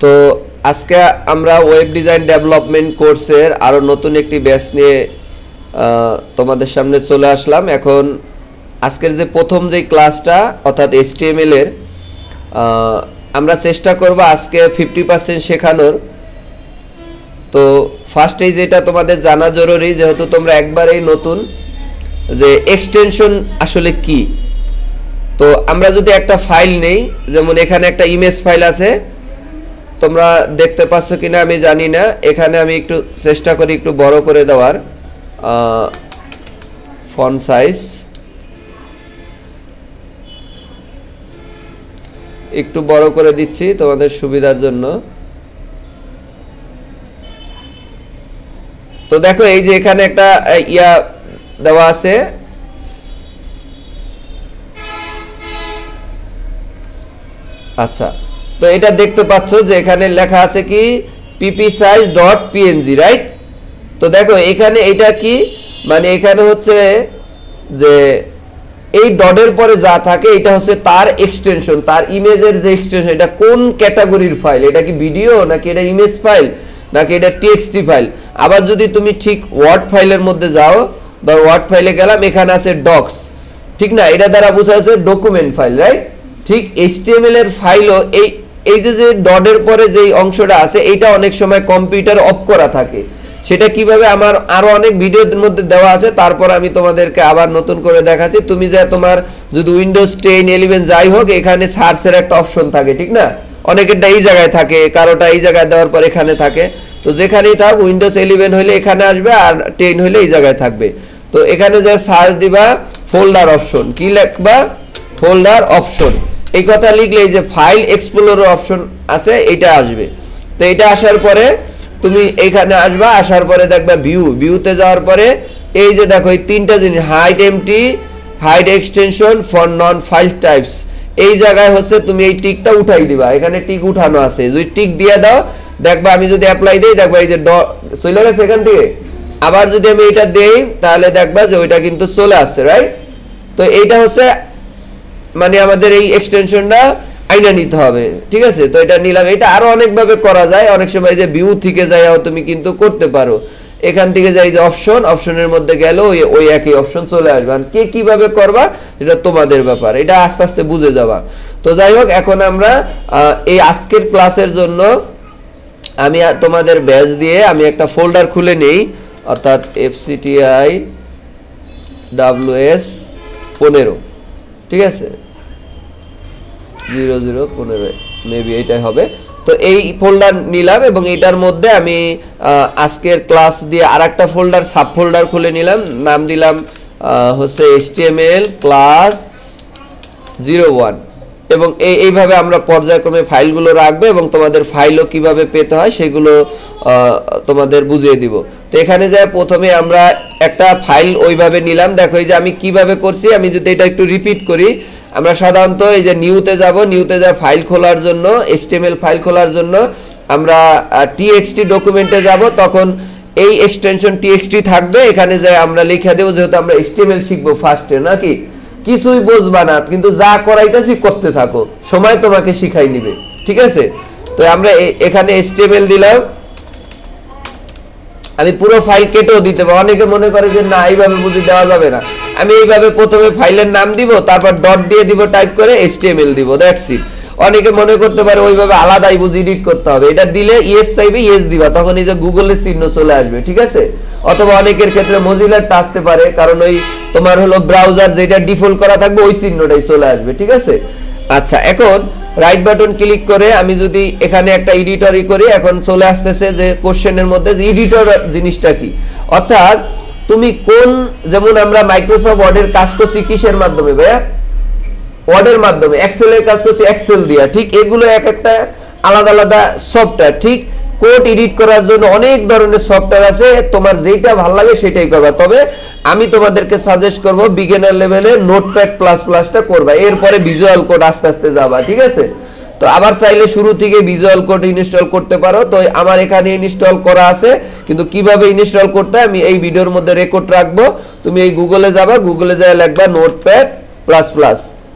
তো আজকে আমরা ওয়েব ডিজাইন ডেভেলপমেন্ট কোর্সের আরো নতুন একটি ব্যাচ নিয়ে তোমাদের সামনে চলে আসলাম। এখন আজকের যে প্রথম যে ক্লাসটা অর্থাৎ HTML এর আমরা চেষ্টা করব আজকে 50% শেখানোর। তো ফার্স্টেই যেটা তোমাদের জানা জরুরি, যেহেতু তোমরা একবারেই নতুন, যে এক্সটেনশন আসলে কি। তো আমরা যদি একটা ফাইল নেই, যেমন এখানে একটা ইমেজ ফাইল আছে, তোমরা দেখতে পাচ্ছ কিনা আমি জানি না, এখানে আমি একটু চেষ্টা করি একটু বড় করে দেওয়ার, ফন্ট সাইজ একটু বড় করে দিচ্ছি তোমাদের সুবিধার জন্য। তো দেখো এই যে এখানে একটা ইয়া দেওয়া আছে, আচ্ছা। তো এটা দেখতে পাচ্ছ যে এখানে লেখা আছে কি ppsize.png, রাইট? তো দেখো এখানে এটা কি, মানে এখানে হচ্ছে যে এই ডটের পরে যা থাকে এটা হচ্ছে তার এক্সটেনশন, তার ইমেজের যে এক্সটেনশন। এটা কোন ক্যাটাগরির ফাইল, এটা কি ভিডিও নাকি এটা ইমেজ ফাইল নাকি এটা টিএক্সটি ফাইল। আবার যদি তুমি ঠিক ওয়ার্ড ফাইলের মধ্যে যাও, ধর ওয়ার্ড ফাইলে গেলাম, এখানে আছে ডক্স, ঠিক না? এটা দ্বারা বোঝা যাচ্ছে ডকুমেন্ট ফাইল, রাইট? ঠিক HTML এর ফাইলও এই যে ডটের পরে যে অংশটা আছে, এইটা অনেক সময় কম্পিউটার অফ করা থাকে। সেটা কিভাবে আমার আরো অনেক ভিডিওর মধ্যে দেওয়া আছে, তারপর আমি তোমাদেরকে আবার নতুন করে দেখাচ্ছি। তুমি যে তোমার যদি উইন্ডোজ 10, 11 যাই হোক, এখানে সার্চের একটা অপশন থাকে, ঠিক না? অনেকেরটা এই জায়গায় থাকে, কারোটা এই জায়গায় দেওয়ার পর এখানে থাকে। তো যেখানেই থাক, উইন্ডোজ 11 হলে এখানে আসবে, আর 10 হলে এই জায়গায় থাকবে। তো এখানে যে সার্চ দিবা, ফোল্ডার অপশন, কি লিখবা? Folder option. এই কথা লিখলে এই যে ফাইল এক্সপ্লোরার অপশন আছে, এটা আসবে। তো এটা আসার পরে তুমি এইখানে আসবা, আসার পরে দেখবা ভিউতে যাওয়ার পরে এই যে দেখো এই তিনটা জিনিস, hide empty, hide extension for known file types, এই জায়গায় হচ্ছে তুমি এই টিকটা উঠাই দিবা। এখানে টিক উঠানো আছে, যদি টিক দিয়ে দাও দেখবা, আমি যদি অ্যাপ্লাই দেই দেখবা এই যে চলে গেছে এখান থেকে। আবার যদি আমি এটা দেই তাহলে দেখবা যে ওইটা কিন্তু চলে আসছে, রাইট? তো এইটা হচ্ছে মানে আমাদের এই এক্সটেনশনটা আইনা নিতে হবে, ঠিক আছে? তো এটা নিলাম। এটা আরো অনেকভাবে করা যায়, অনেক সময় যে ভিউ থেকে যাও তুমি কিন্তু করতে পারো। এখান থেকে যাই যে অপশনের মধ্যে গেল, ওই একই অপশন চলে আসবে। কে কিভাবে করবা এটা তোমাদের ব্যাপার, এটা আস্তে আস্তে বুঝে যাবা। তো যাই হোক, এখন আমরা এই আজকের ক্লাসের জন্য আমি তোমাদের ব্যাচ দিয়ে আমি একটা ফোল্ডার খুলে নেই, অর্থাৎ FCTIWS15, ঠিক আছে? 0015 মেবি এটাই হবে। তো এই ফোল্ডার নিলাম এবং এটার মধ্যে আমি আজকের ক্লাস দিয়ে আরেকটা ফোল্ডার সাব ফোল্ডার খুলে নিলাম, নাম দিলাম হচ্ছে HTML ক্লাস 01। এবং এইভাবে আমরা পর্যায়ক্রমে ফাইলগুলো রাখবো এবং তোমাদের ফাইলও কিভাবে পেতে হয় সেগুলো তোমাদের বুঝিয়ে দিব। তো এখানে যায় প্রথমে আমরা একটা ফাইল ওইভাবে নিলাম। দেখো এই যে আমি কিভাবে করছি, আমি যদি এটা একটু রিপিট করি, আমরা সাধারণত এই যে নিউতে যাব, নিউতে যা ফাইল খোলার জন্য, HTML ফাইল খোলার জন্য আমরা TXT ডকুমেন্টে যাব, তখন এই এক্সটেনশন TXT থাকবে। এখানে যাই আমরা লিখে দেবো, যেহেতু আমরা HTML শিখবো ফার্স্টে, নাকি কিছুই বুঝবা না, কিন্তু যা করাইতেছি করতে থাকো, সময় তোমাকে শিখাই নিবে, ঠিক আছে? তো আমরা এখানে HTML দিলাম। আমি পুরো ফাইল কেটেও দিতে পারি, অনেকে মনে করে যে না এইভাবে বুঝি দেওয়া যাবে না। আমি এইভাবে প্রথমে ফাইলের নাম দিব, তারপর ডট দিয়ে দিব, টাইপ করে HTML দিব, দ্যাটস ইট। অনেকে মনে করতে পারে ওইভাবে আলাদাই বুঝি এডিট করতে হবে। এটা দিলে ইয়েস চাইবে, ইয়েস দিবা, তখন এই যে গুগলের চিহ্ন চলে আসবে, ঠিক আছে? অথবা অনেকের ক্ষেত্রে মজিলারটা আসতে পারে, কারণ ওই তোমার হলো ব্রাউজার যেটা ডিফল্ট করা থাকবে ওই চিহ্নটাই চলে আসবে, ঠিক আছে? আচ্ছা, এখন রাইট বাটন ক্লিক করে আমি যদি এখানে একটা এডিটরই করি, এখন চলে আসতেছে যে কোশ্চেনের মধ্যে যে এডিটর জিনিসটা কি। অর্থাৎ তুমি কোন, যেমন আমরা মাইক্রোসফট ওয়ার্ডের কাজ করছি কিসের মাধ্যমে ভাইয়া? ওয়ার্ডের মাধ্যমে। এক্সেলের কাজ করছি এক্সেল দিয়া, ঠিক? এগুলো এক একটা আলাদা আলাদা সফটওয়্যার, ঠিক? কোড এডিট করার জন্য অনেক ধরনের সফটওয়্যার আছে, তোমার যেটা ভালো লাগে সেটাই করবা। তবে আমি তোমাদেরকে সাজেস্ট করব বিগিনার লেভেলে নোটপ্যাড++টা করবা, এরপরে ভিজুয়াল কোড আস্তে আস্তে যাবা, ঠিক আছে? তো আবার চাইলে শুরু থেকে ভিজুয়াল কোড ইনস্টল করতে পারো। তো আমার এখানে ইনস্টল করা আছে, কিন্তু কিভাবে ইনস্টল করতে আমি এই ভিডিওর মধ্যে রেকর্ড রাখবো। তুমি এই গুগলে যাবা, গুগলে যায় লিখবা নোটপ্যাড++।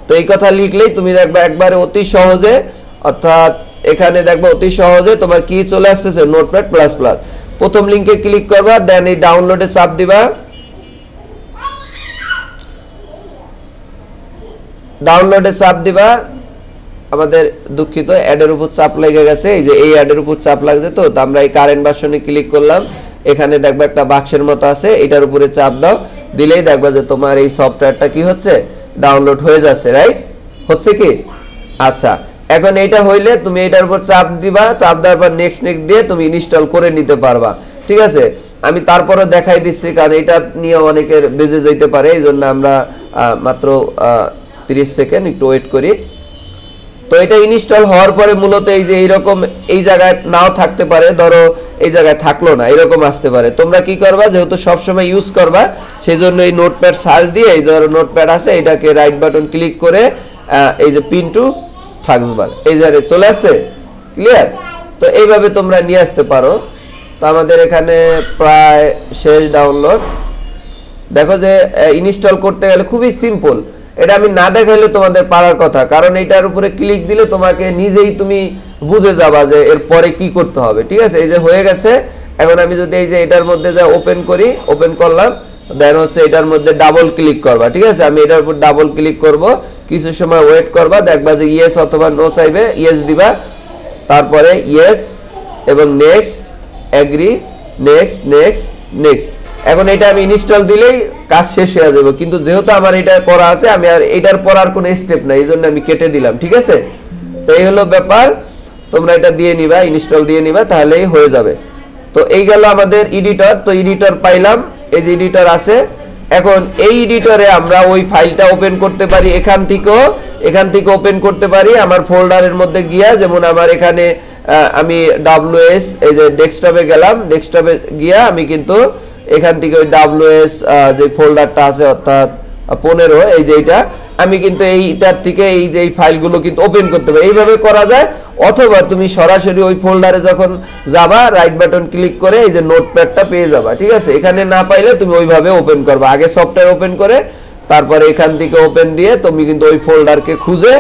তো এই কথা লিখলেই তুমি দেখবা একবারে অতি সহজে, অর্থাৎ এখানে দেখবা অতি সহজে তোমার কি চলে আসতেছে নোটপ্যাড প্লাস প্লাস। প্রথম লিংকে ক্লিক করবা, দেন এই ডাউনলোডে চাপ দিবা, ডাউনলোডে চাপ দিবা। আমাদের দুঃখিত অ্যাডের উপর চাপ লেগে গেছে, এই যে এই অ্যাডের উপর চাপ লাগছে। তো আমরা এই কারেন্ট ভার্সনে ক্লিক করলাম, এখানে দেখবা একটা বাক্সের মতো আছে, এটার উপরে চাপ দাও, দিলেই দেখবা যে তোমার এই সফটওয়্যারটা কি হচ্ছে ডাউনলোড হয়ে যাচ্ছে, রাইট? হচ্ছে কি? আচ্ছা, এখন এইটা হইলে তুমি এটার উপর চাপ দিবা, চাপ দেওয়ার পর নেক্সট নেক্সট দিয়ে তুমি ইনস্টল করে নিতে পারবা, ঠিক আছে? আমি তারপরে দেখাই দিচ্ছি, কারণ এটা নিয়ে অনেকের বেজে যেতে পারে, এই জন্য আমরা মাত্র 30 সেকেন্ড একটু ওয়েট করি। তো এটা ইনস্টল হওয়ার পরে মূলত এই যে এইরকম এই জায়গায় নাও থাকতে পারে, ধরো এই জায়গায় থাকলো না, এরকম আসতে পারে। তোমরা কি করবা, যেহেতু সবসময় ইউজ করবা সেই জন্য এই নোটপ্যাড সার্চ দিয়ে, এই ধরো নোটপ্যাড আছে, এটাকে রাইট বাটন ক্লিক করে এই যে পিন টু টাস্কবার এই জায়গায় চলে আসছে, ক্লিয়ার? তো এইভাবে তোমরা নিয়ে আসতে পারো। তো আমাদের এখানে প্রায় শেষ ডাউনলোড। দেখো যে ইনস্টল করতে গেলে খুবই সিম্পল, এটা আমি না দেখাইলে তোমাদের পারার কথা, কারণ এটার উপরে ক্লিক দিলে তোমাকে নিজেই তুমি বুঝে যাবা যে এর পরে কি করতে হবে, ঠিক আছে? এই যে হয়ে গেছে। এখন আমি যদি এই যে এটার মধ্যে যা ওপেন করি, ওপেন করলাম, দেন হচ্ছে এটার মধ্যে ডাবল ক্লিক করবা, ঠিক আছে? আমি এটার উপর ডাবল ক্লিক করব, কিছু সময় ওয়েট করবা, দেখবা যে ইয়েস অথবা নো চাইবে, ইয়েস দিবা, তারপরে ইয়েস এবং next, agree, next next next. এখন এটা আমি ইনস্টল দিলেই কাজ শেষ হয়ে যাবে, কিন্তু যেহেতু আমার এটা করা আছে, আমি আর এটার পর আর কোনো স্টেপ নাই, এই জন্য আমি কেটে দিলাম, ঠিক আছে? তো এই হলো ব্যাপার, তোমরা এটা দিয়ে নিবা, ইনস্টল দিয়ে নিবা, তাহলেই হয়ে যাবে। তো এই গেল আমাদের এডিটর। তো এডিটর পাইলাম, এই যে এডিটর আছে। এখন এই এডিটরে আমরা ওই ফাইলটা ওপেন করতে পারি, এখান থেকে ওপেন করতে পারি আমার ফোল্ডারের মধ্যে গিয়া। যেমন আমার এখানে আমি WS এই যে ডেস্কটপে গেলাম, ডেস্কটপে গিয়া আমি কিন্তু এখান থেকে ওই WS যে ফোল্ডারটা আছে অর্থাৎ 15, এই যে এইটা, আমি কিন্তু এইটার থেকে এই যে এই ফাইলগুলো কিন্তু ওপেন করতে পারি। এইভাবে করা যায়। অথবা তুমি সরাসরি ওই ফোল্ডারে যখন যাবা, রাইট বাটন ক্লিক করে এই যে নোটপ্যাডটা পেয়ে যাবা, ঠিক আছে? এখানে না পাইলে তুমি ওইভাবে ওপেন করবা, আগে সফটওয়্যার ওপেন করে তারপরে এখান থেকে ওপেন দিয়ে তুমি কিন্তু ওই ফোল্ডারকে খুঁজে,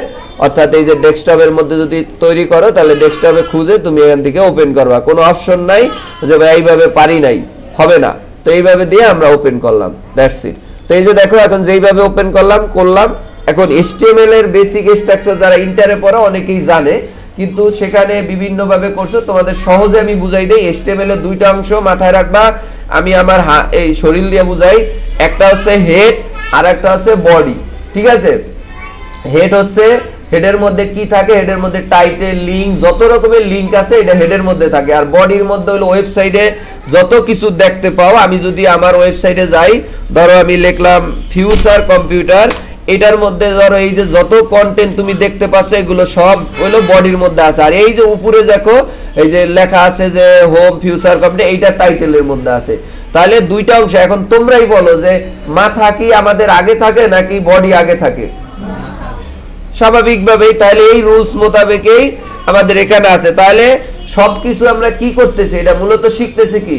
অর্থাৎ এই যে ডেস্কটপের মধ্যে যদি তৈরি করো তাহলে ডেস্কটপে খুঁজে তুমি এখান থেকে ওপেন করবা। কোনো অপশন নাই যে ভাই এইভাবে পারি নাই, হবে না। তো এইভাবে দিয়ে আমরা ওপেন করলাম, দ্যাটস ইট। তো এই যে দেখো এখন যেইভাবে ওপেন করলাম। এখন HTML এর বেসিক স্ট্রাকচার যারা ইন্টারে পড়ে অনেকেই জানে, কিন্তু সেখানে বিভিন্নভাবে করছে, তোমাদের সহজে আমি বুঝাই দেই। HTML এর দুইটা অংশ মাথায় রাখবা, আমি আমার এই শরীর দিয়ে বুঝাই। একটা হচ্ছে হেড আর একটা হচ্ছে বডি, ঠিক আছে? হেড হচ্ছে, হেডের মধ্যে কি থাকে, হেডের মধ্যে টাইটেল, লিংক, যত রকমের লিংক আছে এটা হেডের মধ্যে থাকে। আর বডির মধ্যে হলো ওয়েবসাইটে যত কিছু দেখতে পাও। আমি যদি আমার ওয়েবসাইটে যাই, ধরো আমি লিখলাম ফিউচার কম্পিউটার, এটার মধ্যে ধরো এই যে যত কন্টেন্ট তুমি দেখতে পাচ্ছ এগুলো সব হলো বডির মধ্যে আছে। আর এই যে উপরে দেখো এই যে লেখা আছে যে হোম ফিউচার কম্পিউটার, এইটা টাইটেলের মধ্যে আছে। তাহলে দুইটা অংশ। এখন তোমরাই বলো যে মাথা কি আমাদের আগে থাকে নাকি বডি আগে থাকে? স্বাভাবিকভাবেই। তাহলে এই রুলস মোতাবেকই আমাদের এখানে আছে। তাহলে সবকিছু আমরা কি করতেছি, এটা মূলত শিখতেছি কি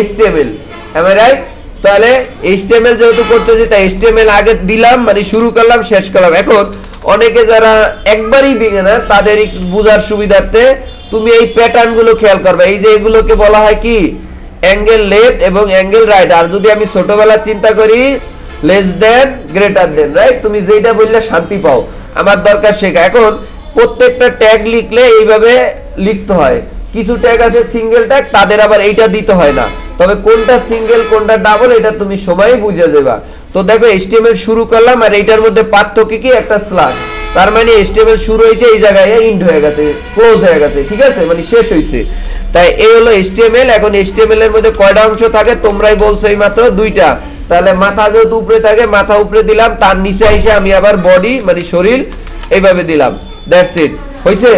HTML, am I right? তাহলে HTML যেহেতু করতেছি তাই HTML আগে দিলাম, মানে শুরু করলাম শেষ করলাম। এখন অনেকে যারা একবারই বিগিনার তাদের একটু বোঝার সুবিধার্থে তুমি এই প্যাটার্ন গুলো খেয়াল করবে। এই যে এগুলোকে বলা হয় কি অ্যাঙ্গেল লেফট এবং অ্যাঙ্গেল রাইট। আর যদি আমি ছোটবেলা চিন্তা করি less than greater than, right? তুমি যেটা বললে শান্তি পাও, আমার দরকার শেখা। এখন প্রত্যেকটা ট্যাগ লিখলে এইভাবে লিখতে হয়। কিছু ট্যাগ আছে সিঙ্গেল ট্যাগ, তাদের আবার এইটা দিতে হয় না। তবে কোনটা সিঙ্গেল কোনটা ডাবল এটা তুমি সবাই বুঝে যাবা। তো দেখো HTML শুরু করলাম, আর এইটার মধ্যে পার্থক্য কি, একটা স্ল্যাশ। তার মানে HTML শুরু হয়েছে এই জায়গায়, এন্ড হয়ে গেছে, ক্লোজ হয়ে গেছে, ঠিক আছে? মানে শেষ হয়েছে। তাই এই হলো HTML। এখন HTML এর মধ্যে কয়টা অংশ থাকে তোমরাই বলছো এই মাত্র, দুইটা। তাহলে মাথা যেহেতু উপরে থাকে, মাথা উপরে দিলাম, তার নিচে এসে আমি আবার বডি মানে শরীর এইভাবে দিলাম, দ্যাটস ইট, হয়েছে?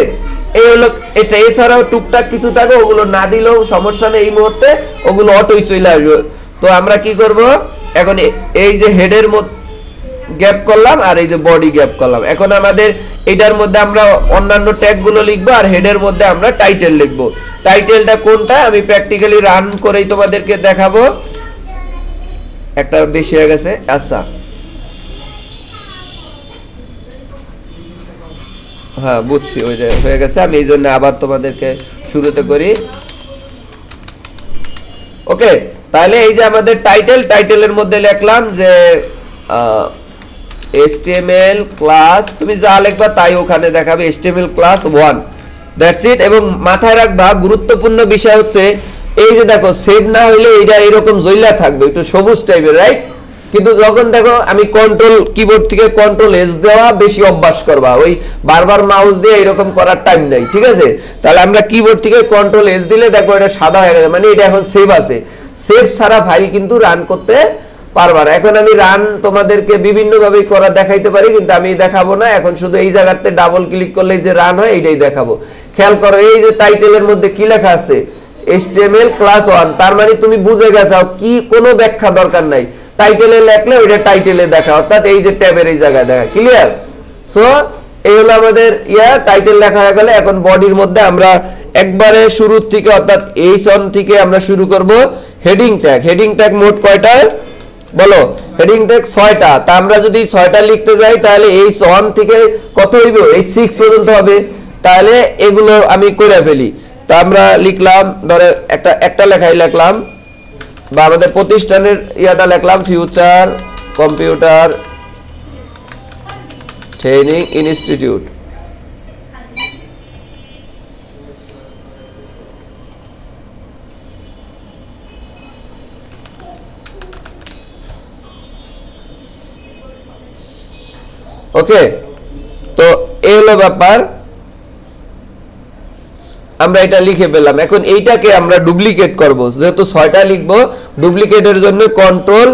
এই হলো এটা। এছাড়াও টুকটাক কিছু থাকে, ওগুলো না দিলেও সমস্যা নেই, এই মুহূর্তে ওগুলো অটোই চলে আসবে। তো আমরা কি করব, এখন এই যে হেডের মধ্যে গ্যাপ করলাম আর এই যে বডি গ্যাপ করলাম। এখন আমাদের এটার মধ্যে আমরা অন্যান্য ট্যাগ গুলো লিখবো, আর হেডের মধ্যে আমরা টাইটেল লিখবো। টাইটেলটা কোনটা আমি প্র্যাকটিক্যালি রান করেই তোমাদেরকে দেখাবো। একটা বেশি হয়ে গেছে, আচ্ছা হ্যাঁ বুঝছি, ওই যে হয়ে গেছে। আমি এই জন্য আবার তোমাদেরকে শুরুতে করি। ওকে, তাহলে এই যে আমাদের টাইটেলের মধ্যে লিখলাম যে HTML ক্লাস, তুমি যা লিখবা তাই ওখানে দেখাবে HTML ক্লাস 1, দ্যাটস ইট। এবং মাথায় রাখবা গুরুত্বপূর্ণ বিষয় হচ্ছে এই যে দেখো সেভ না হইলে এটা এরকম জ্বলা থাকবে, একটু সবুজ টাইপের, রাইট? কিন্তু যখন দেখো আমি কিবোর্ড থেকে কন্ট্রোল S দেওয়া বেশি অভ্যাস করবা, ওই বারবার মাউস দিয়ে এরকম করার টাইম নেই, ঠিক আছে? তাহলে আমরা কিবোর্ড থেকে কন্ট্রোল S দিলে দেখো এটা সাদা হয়ে গেছে, মানে এটা এখন সেভ আছে। সেভ ছাড়া ফাইল কিন্তু রান করতে পারবা না। এখন আমি রান তোমাদেরকে বিভিন্ন ভাবে করা দেখাইতে পারি, কিন্তু আমি দেখাবো না এখন। শুধু এই জায়গাতে ডাবল ক্লিক করলে যে রান হয় এইটাই দেখাবো। খেয়াল করো এই যে টাইটেলের মধ্যে কি লেখা আছে, HTML ক্লাস 1, তার মানে তুমি বুঝে গেছো কি, কোনো ব্যাখ্যা দরকার নাই। টাইটেলে লেখলে ওইটা টাইটেলে দেখা, অর্থাৎ এই যে ট্যাবের এই জায়গায় দেখা, ক্লিয়ার? সো এই হলো আমাদের টাইটেল লেখা হয়ে গেল। এখন বডির মধ্যে আমরা একবারে শুরুর থেকে অর্থাৎ H1 থেকে আমরা শুরু করব হেডিং ট্যাগ। হেডিং ট্যাগ মোট কয়টা বলো? হেডিং ট্যাগ 6টা। তা আমরা যদি 6টা লিখতে যাই তাহলে H1 থেকে কত হইব? H6 পর্যন্ত হবে। তাহলে এগুলো আমি করে ফেলি। তা আমরা লিখলাম, ধরে একটা লেখাই লিখলাম, বা আমাদের প্রতিষ্ঠানের ইয়াটা লিখলাম, ফিউচার কম্পিউটার ট্রেনিং ইনস্টিটিউট। ওকে, তো এই হলো ব্যাপার, আমরা এটা লিখে পেলাম। এখন এইটাকে আমরা ডুপ্লিকেট করব, যেহেতু 6টা লিখবো, ডুপ্লিকেটের জন্য কন্ট্রোল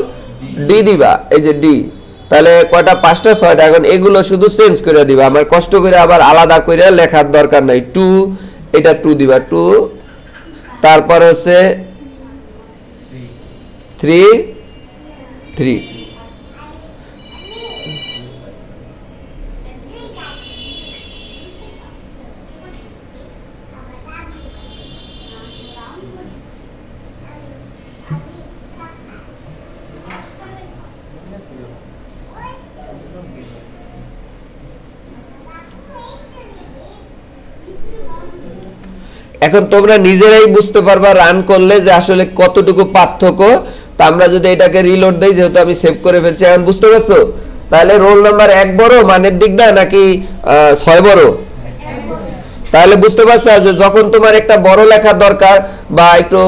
D দিবা, এই যে D। তাহলে কয়টা? 5টা 6টা। এখন এগুলো শুধু চেঞ্জ করে দিবা, আমার কষ্ট করে আবার আলাদা করে লেখার দরকার নাই। 2, এটা 2 দিবা, 2। তারপর হচ্ছে 3। এখন তোমরা নিজেরাই বুঝতে পারবা রান করলে যে আসলে কতটুকু পার্থক্য। তা আমরা যদি এটাকে রিলোড দেই, যেহেতু আমি সেভ করে ফেলছি, এখন বুঝতে পারছো? তাহলে রোল নাম্বার 1 বড় মানের দিক দা নাকি 6 বড়? তাহলে বুঝতে পারছো যে যখন তোমার একটা বড় লেখা দরকার বা একটু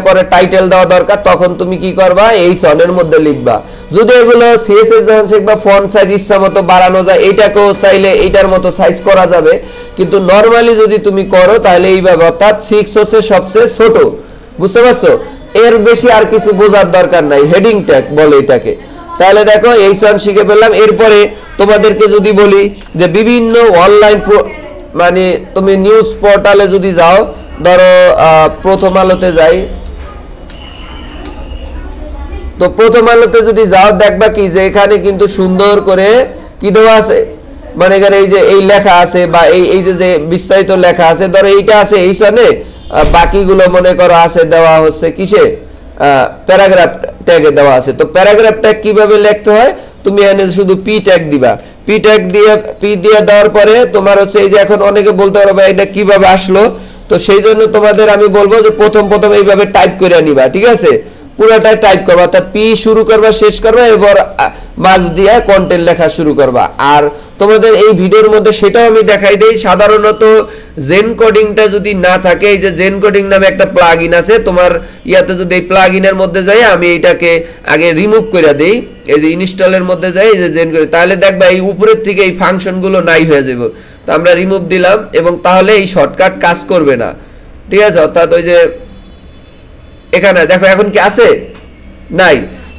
করে টাইটেল দেওয়া দরকার, তখন তুমি কি করবা? H1 এর মধ্যে লিখবা। যদি এগুলো CSS যখন শিখবা, ফন্ট সাইজ ইচ্ছা মতো বাড়ানো যায়, এইটাকেও চাইলে এইটার মতো সাইজ করা যাবে। কিন্তু নরমালি যদি তুমি করো তাহলে এইভাবে, অর্থাৎ 6 হচ্ছে সবচেয়ে ছোট। বুঝতে পারছো? এর বেশি আর কিছু বোঝার দরকার নাই, হেডিং ট্যাগ বলে এটাকে। তাহলে দেখো H1 শিখে ফেললাম। এরপরে তোমাদেরকে যদি বলি যে বিভিন্ন অনলাইন মানে তুমি নিউজ পোর্টালে যদি যাও, ধরো প্রথম আলোতে যাই, তো প্রথম আলোতে যদি যাও দেখবা কি যে এখানে কিন্তু সুন্দর করে কি দেওয়া আছে, মানে এখানে এই যে এই লেখা আছে বা এই যে বিস্তারিত লেখা আছে। ধরো এইটা আছে H1 এ, বাকিগুলো মনে করো আছে দেওয়া হচ্ছে কিসে? প্যারাগ্রাফ ট্যাগে দেওয়া আছে। তো প্যারাগ্রাফ ট্যাগ কিভাবে লিখতে হয়, তুমি এখানে শুধু P ট্যাগ দিবা। P দিয়ে দেওয়ার পরে তোমার হচ্ছে এই যে, এখন অনেকে বলতে পারবে এটা কিভাবে আসলো, তো সেই জন্য তোমাদের আমি বলবো যে প্রথম এইভাবে টাইপ করে নিবা, ঠিক আছে? পুরোটাই টাইপ করবা, অর্থাৎ P শুরু করবা, শেষ করবা, এবার মাঝ দিয়ে কন্টেন্ট লেখা শুরু করবা। আর তোমাদের এই ভিডিওর মধ্যে সেটাও আমি দেখাই দেই, সাধারণত জেন কোডিংটা যদি না থাকে, এই যে জেন কোডিং নামে একটা প্লাগইন আছে তোমার ইয়াতে, যদি এই প্লাগইনের মধ্যে যাই, আমি এইটাকে আগে রিমুভ করে দেই, এই যে ইনস্টলের মধ্যে যাই, এই যে জেন কোডিং, তাহলে দেখবা এই উপরের থেকে এই ফাংশনগুলো নাই হয়ে যাবে। তো আমরা রিমুভ দিলাম, এবং তাহলে এই শর্টকাট কাজ করবে না, ঠিক আছে? অর্থাৎ ওই যে এখানে দেখো এখন কি আছে? নাই।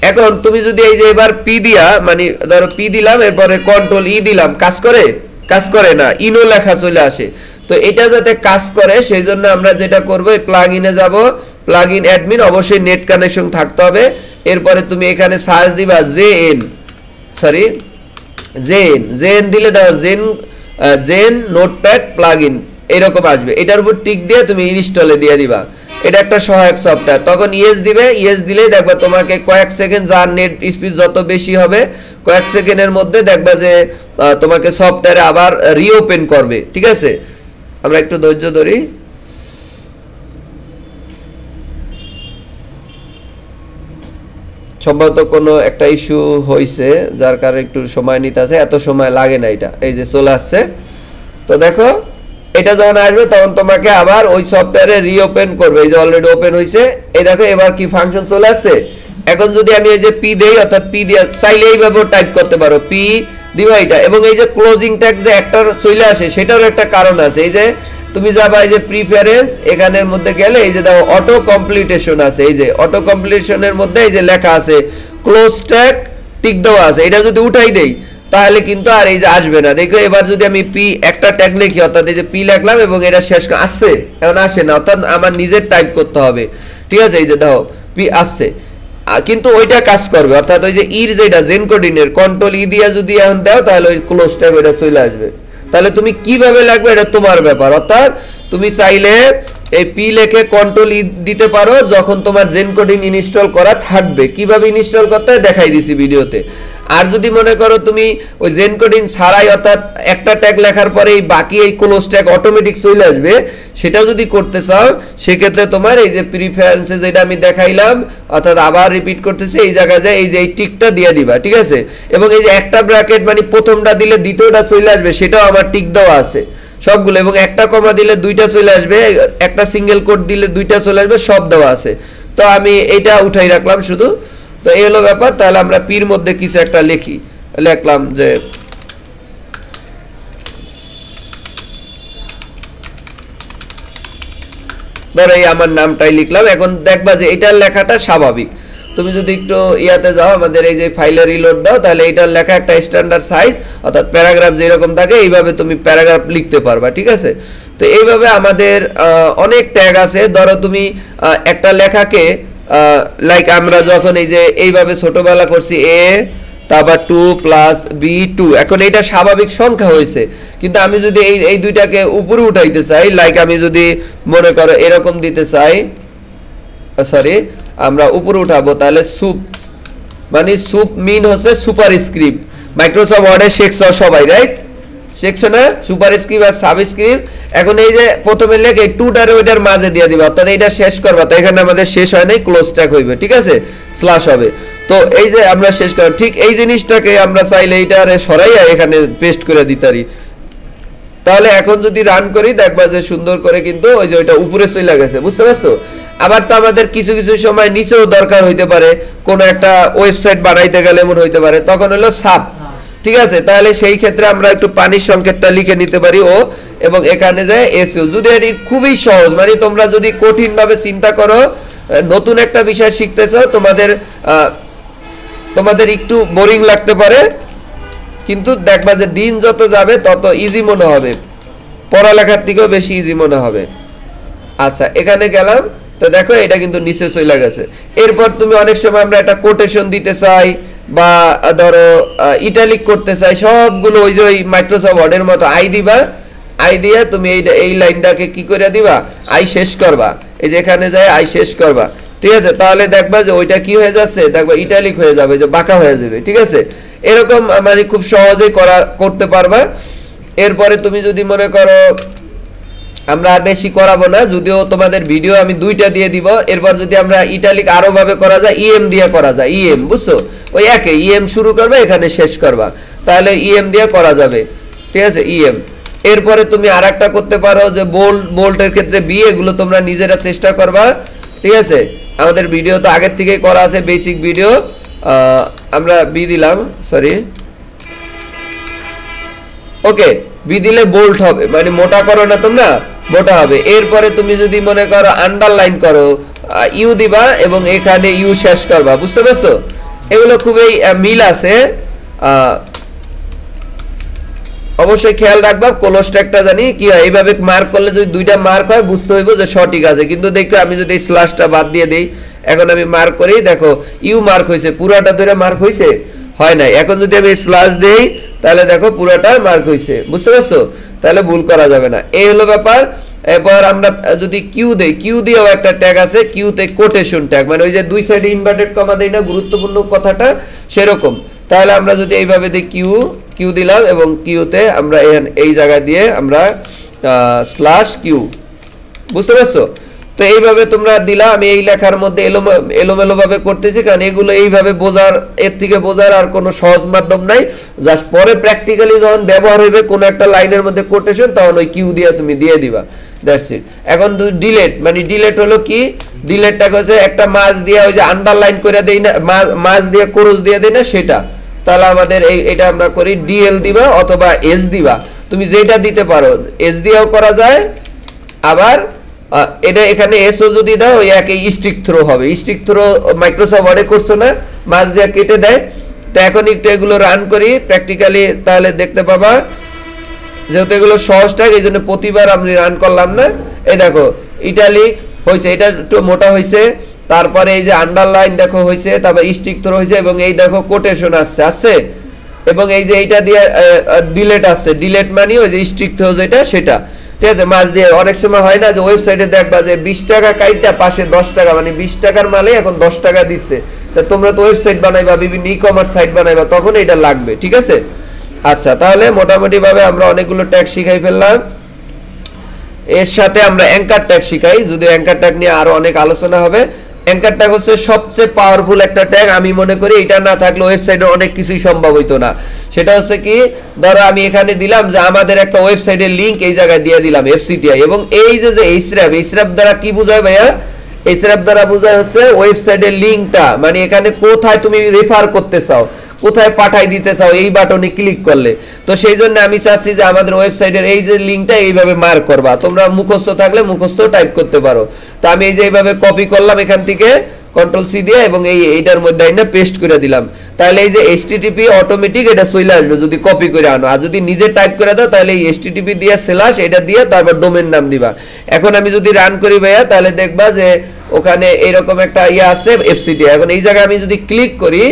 এখন তুমি যদি এই যে এবার P দিয়া, মানে ধরো P দিলাম, এরপরে কন্ট্রোল E দিলাম, কাজ করে? কাজ করে না, ইনো লেখা চলে আসে। তো এটা যাতে কাজ করে সেই জন্য আমরা যেটা করব, এই প্লাগইনে যাব, প্লাগইন অ্যাডমিন, অবশ্যই নেট কানেকশন থাকতে হবে। এরপরে তুমি এখানে সার্চ দিবা জেন দিলে দেখো জেন নোটপ্যাড প্লাগইন এরকম আসবে। এটার উপর টিক দিয়ে তুমি ইনস্টলে দিয়ে দিবা। এটা একটা সহায়ক সফটওয়্যার। তখন ইয়েস দিবে, ইয়েস দিলেই দেখবা তোমাকে কয়েক সেকেন্ড, যার নেট স্পিড যত বেশি হবে কয়েক সেকেন্ডের মধ্যে দেখবা যে তোমাকে সফটওয়্যারে আবার রিওপেন করবে। ঠিক আছে, আমরা একটু ধৈর্য ধরি। সম্ভবত কোনো একটা ইস্যু হয়েছে যার কারণে একটু সময় নিতে আছে, এত সময় লাগে না। এটা এই যে চলে আসছে। তো দেখো এটা যখন আসবে তখন তোমাকে আবার ওই সফটওয়্যারে রিওপেন করবে। এই যে অলরেডি ওপেন হয়েছে, এই দেখো এবার কি ফাংশন চলে আসছে। এখন যদি আমি এই যে পি দেই, অর্থাৎ পি দিয়ে চাইলে এইভাবে টাইপ করতে পারো, পি দিবা এটা। এবং এই যে ক্লোজিং ট্যাগ যে একটা চলে আসে সেটারও একটা কারণ আছে। এই যে তুমি যাবা এই যে প্রিফারেন্স, এখানের মধ্যে গেলে এই যে দেখো অটো কমপ্লিটেশন আছে। এই যে অটো কমপ্লিটেশনের মধ্যে এই যে লেখা আছে ক্লোজ ট্যাগ টিক দেওয়া আছে। এটা যদি উঠাই দেই তাহলে কিন্তু আর এই যে আসবে না। দেখো এবার যদি আমি পি একটা ট্যাগ লিখি, অর্থাৎ এই যে পি লিখলাম এবং এটা শেষ আসছে, এখন আসে না, অর্থাৎ আমার নিজের টাইপ করতে হবে। ঠিক আছে, এই যে দেখো পি আসছে, কিন্তু ওইটা কাজ করবে। অর্থাৎ ওই যে ইর যেটা জেনকোডিনের কন্ট্রোল ই দিয়া যদি এখন দাও তাহলে ওই ক্লোজ ট্যাগ ওইটা চলে আসবে। তাহলে তুমি কিভাবে লাগবে এটা তোমার ব্যাপার। অর্থাৎ তুমি চাইলে এই পি লেখে কন্ট্রোল ই দিতে পারো যখন তোমার জেনকোডিন ইনস্টল করা থাকবে। কিভাবে ইনস্টল করতে হয় দেখাই দিছি ভিডিওতে। আর যদি মনে করো তুমি ওই জেনকোডিন ছাড়াই, অর্থাৎ একটা ট্যাগ লেখার পরে এই বাকি এই ক্লোজ ট্যাগ অটোমেটিক চলে আসবে, সেটা যদি করতে চাও সেক্ষেত্রে তোমার এই যে প্রিফারেন্সে যেটা আমি দেখাইলাম, অর্থাৎ আবার রিপিট করতেছি, এই জায়গায় যায় এই যে এই টিকটা দিয়ে দিবা। ঠিক আছে, এবং এই যে একটা ব্র্যাকেট মানে প্রথমটা দিলে দ্বিতীয়টা চলে আসবে, সেটাও আমার টিক দেওয়া আছে সবগুলো। এবং একটা কমা দিলে দুইটা চলে আসবে, একটা সিঙ্গেল কোট দিলে দুইটা চলে আসবে, সব দেওয়া আছে। তো আমি এটা উঠাই রাখলাম শুধু। তো এই হলো ব্যাপার। তাহলে আমরা পির মধ্যে কিছু একটা লিখি, লিখলাম যে ধরো এই আমার নামটাই লিখলাম। এখন দেখবা যে এটার লেখাটা স্বাভাবিক। তুমি যদি একটু ইয়াতে যাও, আমাদের এই যে ফাইলে রিলোড দাও, তাহলে এটার লেখা একটা স্ট্যান্ডার্ড সাইজ, অর্থাৎ প্যারাগ্রাফ যেরকম থাকে এইভাবে তুমি প্যারাগ্রাফ লিখতে পারবা। ঠিক আছে, তো এইভাবে আমাদের অনেক ট্যাগ আছে। ধরো তুমি একটা লেখাকে লাইক আমরা যখন এই যে এইভাবে ছোটবেলা করছি এ তারপর 2 প্লাস b2, এখন এটা স্বাভাবিক সংখ্যা হয়েছে। কিন্তু আমি যদি এই দুইটাকে উপরে উঠাইতে চাই, লাইক আমি যদি মনে করো এরকম দিতে চাই, সরি আমরা উপরে উঠাবো, তাহলে সুপ মানে সুপ মিন হচ্ছে সুপার স্ক্রিপ্ট। মাইক্রোসফট ওয়ার্ডে শেখছো সবাই, রাইট? শেখছো না সুপার স্ক্রিপ্ট আর সাবস্ক্রিপ্ট। এখন এই যে প্রথমে লেখে টুটারে ওইটার মাঝে দিয়ে দিবা, অর্থাৎ এইটা শেষ করবা। তো এখানে আমাদের শেষ হয় নাই, ক্লোজ ট্যাগ হইবে। ঠিক আছে, স্ল্যাশ হবে। তো এই যে আমরা শেষ করব, ঠিক এই জিনিসটাকে আমরা চাইলে এইটারে সরাইয়া এখানে পেস্ট করে দিতে পারি। তাহলে এখন যদি রান করি দেখবা যে সুন্দর করে কিন্তু ওই যে ওইটা উপরে চলে গেছে। বুঝতে পারছো? আবার তো আমাদের কিছু কিছু সময় নিচেও দরকার হইতে পারে, কোনো একটা ওয়েবসাইট বানাইতে গেলে এমন হইতে পারে, তখন হলো সাব। ঠিক আছে, তাহলে সেই ক্ষেত্রে আমরা একটু পানির সংকেতটা লিখে নিতে পারি ও, এবং এখানে যায় এসইও। যদি এটি খুবই সহজ, মানে তোমরা যদি কঠিনভাবে চিন্তা করো, নতুন একটা বিষয় শিখতেছো, তোমাদের একটু বোরিং লাগতে পারে, কিন্তু দেখবা যে দিন যত যাবে তত ইজি মনে হবে, পড়ালেখার থেকেও বেশি ইজি মনে হবে। আচ্ছা, এখানে গেলাম, তো দেখো এটা কিন্তু নিচে চলে গেছে। এরপর তুমি অনেক সময় আমরা একটা কোটেশন দিতে চাই বা ধরো ইটালিক করতে চাই, সবগুলো ওই যে ওই মাইক্রোসফট ওয়ার্ডের মতো আই দিবা। আই দিয়ে তুমি এই লাইনটাকে কি করে দিবা, আই শেষ করবা। এই যে এখানে যায় আই শেষ করবা। ঠিক আছে, তাহলে দেখবা যে ওইটা কি হয়ে যাচ্ছে, দেখবা ইটালিক হয়ে যাবে, যে বাঁকা হয়ে যাবে। ঠিক আছে, এরকম মানে খুব সহজেই করতে পারবা। এরপরে তুমি যদি মনে করো, আমরা আর বেশি করাবো না, যদিও তোমাদের ভিডিও আমি দুইটা দিয়ে দিব। এরপর যদি আমরা ইটালিক আরো ভাবে করা যায়, ইএম দিয়ে করা যায়। ইএম বুঝছো, ওই একে ইএম শুরু করবে, এখানে শেষ করবা, তাহলে ইএম দিয়ে করা যাবে। ঠিক আছে, ইএম। এরপরে তুমি আর একটা করতে পারো যে বোল্টের ক্ষেত্রে বি, এগুলো তোমরা নিজেরা চেষ্টা করবা। ঠিক আছে, আমাদের ভিডিও তো আগের থেকেই করা আছে, বেসিক ভিডিও। আমরা বি দিলাম, সরি, ওকে, বি দিলে বোল্ট হবে, মানে মোটা করো না তোমরা, মোটা হবে। এরপরে তুমি যদি মনে করো আন্ডারলাইন করো, ইউ দিবা এবং এখানে ইউ শেষ করবা। বুঝতে পারছো? এগুলো খুবই মিল আছে। অবশ্যই খেয়াল রাখবা, ক্লোজ ট্যাগটা জানি কি হয়, এইভাবে মার্ক করলে যদি দুইটা মার্ক হয় বুঝতে হইব যে সঠিক আছে। কিন্তু দেখো আমি যদি স্ল্যাশটা বাদ দিয়ে দেই, এখন আমি মার্ক করি, দেখো ইউ মার্ক হয়েছে, পুরাটা ধরে মার্ক হয়েছে, হয় নাই। এখন যদি আমি স্ল্যাশ দেই তাহলে দেখো পুরোটা মার্ক হয়েছে। বুঝতে পারছো? তাহলে ভুল করা যাবে না, এই হলো ব্যাপার। এরপর আমরা যদি কিউ দেই, কিউ দিয়েও একটা ট্যাগ আছে, কিউতে কোটেশন ট্যাগ, মানে ওই যে দুই সাইডে ইনভার্টেড কমা দেই না, গুরুত্বপূর্ণ কথাটা সেরকম। তাহলে আমরা যদি এইভাবে দিই কিউ দিলাম এবং কিউতে আমরা এই জায়গা দিয়ে আমরা স্ল্যাশ কিউ, বুঝতে পারছো? তো এইভাবে তোমরা দিলা। আমি এই লেখার মধ্যে এলোমেলো ভাবে করতেছি, কারণ এগুলো এইভাবে বোঝার, এর থেকে বোঝার আর কোনো সহজ মাধ্যম নাই। জাস্ট পরে প্র্যাকটিক্যালি যখন ব্যবহার হইবে কোনো একটা লাইনের মধ্যে কোটেশন, তখন ওই কিউ দিয়ে তুমি দিয়ে দিবা, দ্যাটস ইট। এখন ডিলেট, মানে ডিলেট হলো কি, ডিলেটটাকে হচ্ছে একটা মাছ দিয়ে ওই যে আন্ডারলাইন করে দেই না, মাছ দিয়ে ক্রস দিয়ে দেই না, সেটা। তাহলে আমাদের এটা আমরা করি ডিএল দিবা অথবা এস দিবা, তুমি যেটা দিতে পারো। এস দিয়েও করা যায়, আবার এটা এখানে এসও যদি দাও ওই একই স্টিক থ্রো হবে। স্টিক থ্রো মাইক্রোসফট ওয়ার্ডে করছো না, মাছ দিয়ে কেটে দেয়। তো এখন একটু এগুলো রান করি প্র্যাকটিক্যালি, তাহলে দেখতে পাবা। যেহেতু এগুলো সহজটা, এই জন্য প্রতিবার আমি রান করলাম না। এই দেখো ইটালিক হয়েছে, এটা একটু মোটা হয়েছে, তারপরে এই যে আন্ডারলাইন দেখো হয়েছে, তারপর স্টিক থ্রো হয়েছে, এবং এই দেখো কোটেশন আসছে, এবং এই যে এইটা দিয়ে ডিলেট আসছে। ডিলেট মানে ওই যে স্টিক থ্রো যেটা, সেটা, ঠিক আছে। মাছ দিয়ে অনেক সময় হয় না যে ওয়েবসাইটে দেখবা যে 20 টাকা কাইটটা পাশে 10 টাকা, মানে 20 টাকার মালে এখন 10 টাকা দিচ্ছে। তা তোমরা তো ওয়েবসাইট বানাইবা, বিভিন্ন ই কমার্স সাইট বানাইবা, তখন এটা লাগবে, ঠিক আছে। আচ্ছা, তাহলে মোটামুটি ভাবে আমরা অনেকগুলো ট্যাগ শিখাই ফেললাম। এর সাথে আমরা অ্যাঙ্কার ট্যাগ শিখাই, যদিও অ্যাঙ্কার ট্যাগ নিয়ে আরো অনেক আলোচনা হবে। অ্যাঙ্কার ট্যাগ হচ্ছে সবচেয়ে পাওয়ারফুল একটা ট্যাগ, আমি মনে করি এটা না থাকলে ওয়েবসাইটে অনেক কিছুই সম্ভব হইতো না। সেটা হচ্ছে কি, ধরো আমি এখানে দিলাম যে আমাদের একটা ওয়েবসাইটের লিংক এই জায়গায় দিয়ে দিলাম এফসিটিআই, এবং এই যে এইচর‍্যাপ দ্বারা কি বোঝায় ভাইয়া? এইচর‍্যাপ দ্বারা বোঝায় হচ্ছে ওয়েবসাইটের লিংকটা, মানে এখানে কোথায় তুমি রেফার করতে চাও, কোথায় পাঠাই দিতে চাও, এই বাটনে ক্লিক করলে। তো সেই জন্য আমি চাচ্ছি যে আমাদের ওয়েবসাইটের এই যে লিংকটা এইভাবে মার্ক করবা। তোমরা মুখস্থ থাকলে মুখস্থ টাইপ করতে পারো। তো আমি এই যে এইভাবে কপি করলাম এখান থেকে কন্ট্রোল সি দিয়ে, এবং এইটার মধ্যে আইনা পেস্ট করে দিলাম। তাহলে এই যে এইচটিটিপি অটোমেটিক এটা চলে আসবে যদি কপি করে আনো, আর যদি নিজে টাইপ করে দাও তাহলে এই এইচটিটিপি দিয়ে স্ল্যাশ এটা দিয়ে তারপর ডোমেন নাম দিবা। এখন আমি যদি রান করি ভাইয়া, তাহলে দেখবা যে ওখানে এরকম একটা ইয়ে আছে এফসিটি। এখন এই জায়গায় আমি যদি ক্লিক করি,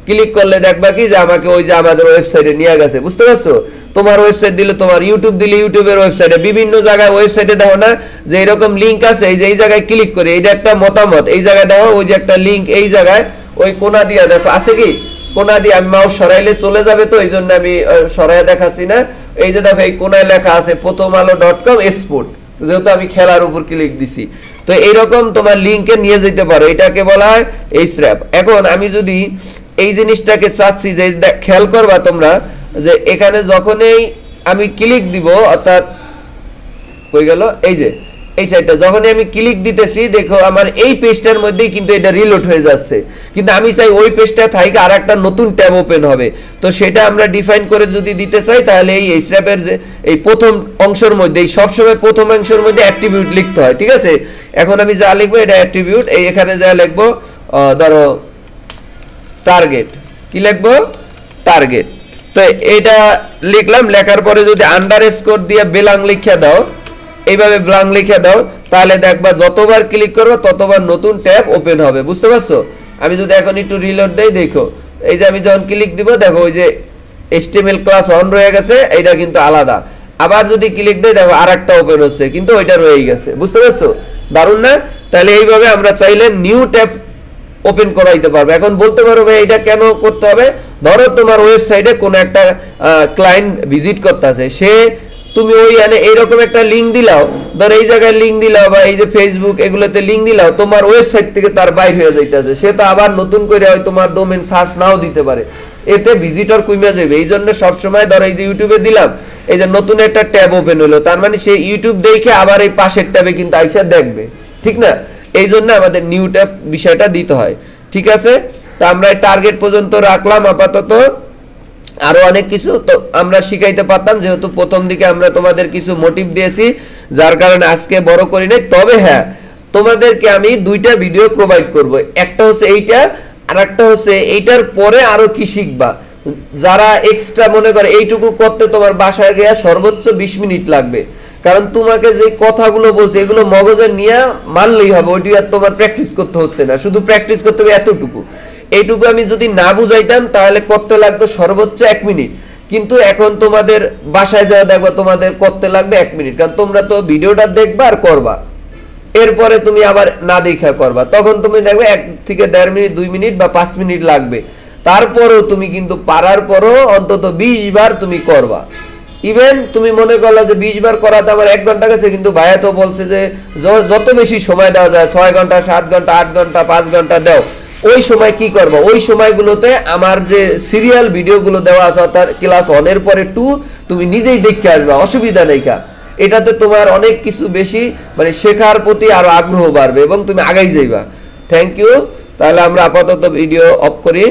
ক্লিক করলে দেখবা কি যে আমাকে ওই যে আমাদের ওয়েবসাইটে নিয়ে গেছে, বুঝতে পারছো? তোমার ওয়েবসাইট দিলে, তোমার ইউটিউব দিলে ইউটিউবের ওয়েবসাইটে, বিভিন্ন জায়গায় ওয়েবসাইটে দেখো না যে এরকম লিংক আছে, এই যে এই জায়গায় ক্লিক করে এটা একটা মতামত, এই জায়গায় দেখো ওই যে একটা লিংক, এই জায়গায় ওই কোনা দিয়া দেখো আছে কি, কোনা দিয়ে আমি মাউস সরাইলে চলে যাবে, তো এই জন্য আমি সরাইয়া দেখাচ্ছি না। এই যে দেখো এই কোনায় লেখা আছে prothomalo.com export, যেহেতু আমি খেলার উপর ক্লিক দিছি। তো এইরকম তোমার লিংকে নিয়ে যেতে পারো, এটাকে বলা হয় এইচর‍্যাপ। এখন আমি যদি এই জিনিসটাকে চাচ্ছি যে খেয়াল করবা তোমরা যে এখানে যখনই আমি ক্লিক দিব, অর্থাৎ হয়ে গেল এই যে এই সাইডটা যখনই আমি ক্লিক দিতেছি, দেখো আমার এই পেজটার মধ্যেই কিন্তু এটা রিলোড হয়ে যাচ্ছে, কিন্তু আমি চাই ওই পেজটা থেকে আর একটা নতুন ট্যাব ওপেন হবে। তো সেটা আমরা ডিফাইন করে যদি দিতে চাই, তাহলে এই এইচর‍্যাপের যে এই প্রথম অংশের মধ্যে, এই সবসময় প্রথম অংশের মধ্যে অ্যাট্রিবিউট লিখতে হয়, ঠিক আছে। এখন আমি যা লিখবো এটা অ্যাট্রিবিউট, এই এখানে যা লিখবো ধরো টার্গেট, কি লিখবো? টার্গেট। তো এটা লিখলাম, লেখার পরে যদি আন্ডারস্কোর দিয়ে ব্ল্যাঙ্ক লিখে দাও, এইভাবে ব্ল্যাঙ্ক লিখে দাও, তাহলে দেখবা যতবার ক্লিক করবে ততবার নতুন ট্যাব ওপেন হবে, বুঝতে পারছো? আমি যদি এখন একটু রিলোড দেই, দেখো এই যে আমি যখন ক্লিক দিব, দেখো ওই যে HTML ক্লাস অন রয়ে গেছে, এটা কিন্তু আলাদা। আবার যদি ক্লিক দেই, দেখো আরেকটা ওপেন হচ্ছে, কিন্তু ওইটা রয়েই গেছে, বুঝতে পারছো? দারুণ না? তাহলে এইভাবে আমরা চাইলে নিউ ট্যাব ওপেন করাইতে পারবে। এখন বলতে পারো ভাই এটা কেন করতে হবে? ধরো তোমার ওয়েবসাইটে কোনো একটা ক্লায়েন্ট ভিজিট করতে আছে, সে তুমি ওই এইরকম একটা লিঙ্ক দিলাও, ধর এই জায়গায় লিঙ্ক দিলাও, বা এই যে ফেসবুক এগুলোতে লিঙ্ক দিলাও, তোমার ওয়েবসাইট থেকে তার বাইরে হয়ে যাইতেছে, সে তো আবার নতুন করে হয় তোমার ডোমেন সার্চ নাও দিতে পারে, এতে ভিজিটর কমে যাবে। এই জন্য সবসময় ধরো এই যে ইউটিউবে দিলাম, এই যে নতুন একটা ট্যাব ওপেন হলো, তার মানে সে ইউটিউব দেখে আবার এই পাশের ট্যাবে কিন্তু আইসা দেখবে, ঠিক না? এই জন্য আমাদের নিউ ট্যাব বিষয়টা দিতে হয়, ঠিক আছে। তা আমরা টার্গেট পর্যন্ত রাখলাম আপাতত, আরো অনেক কিছু তো আমরা শিখাইতে পারতাম, যেহেতু প্রথম দিকে আমরা তোমাদের কিছু মোটিভ দিয়েছি, যার কারণে আজকে বড় করি নাই। তবে হ্যাঁ, তোমাদেরকে আমি দুইটা ভিডিও প্রোভাইড করব, একটা হচ্ছে এইটা, আর একটা হচ্ছে এইটার পরে আরো কি শিখবা। যারা এক্সট্রা মনে করে এইটুকু করতে তোমার বাসায় গিয়ে সর্বোচ্চ 20 মিনিট লাগবে, কারণ তোমাকে যে কথাগুলো বলছে এগুলো মগজে নিয়ে মানলেই হবে, ওইটি আর তোমার প্র্যাকটিস করতে হচ্ছে না, শুধু প্র্যাকটিস করতে হবে এতটুকু। এইটুকু আমি যদি না বুঝাইতাম তাহলে করতে লাগতো সর্বোচ্চ 1 মিনিট, কিন্তু এখন তোমাদের বাসায় যাওয়া দেখবা তোমাদের করতে লাগবে 1 মিনিট, কারণ তোমরা তো ভিডিওটা দেখবা আর করবা, এরপরে তুমি আবার না দেখা করবা, তখন তুমি দেখবে 1 থেকে 1.5 মিনিট 2 মিনিট বা 5 মিনিট লাগবে। তারপরেও তুমি কিন্তু পারার পরও অন্তত 20 বার তুমি করবা। ইভেন তুমি মনে করলে যে 20 বার করাতে আমার 1 ঘন্টা গেছে, কিন্তু ভাইয়া তো বলছে যে যত বেশি সময় দেওয়া যায়, 6 ঘন্টা 7 ঘন্টা 8 ঘন্টা 5 ঘন্টা দাও, ওই সময় কি করবো, ওই সময়গুলোতে আমার যে সিরিয়াল ভিডিওগুলো দেওয়া আছে অর্থাৎ ক্লাস 1 এর পরে 2 তুমি নিজেই দেখে আসবা, অসুবিধা নেই। এটাতে তোমার অনেক কিছু বেশি মানে শেখার প্রতি আরো আগ্রহ বাড়বে এবং তুমি আগাই যাইবা। Thank you. তাহলে আমরা আপাতত ভিডিও অফ করি।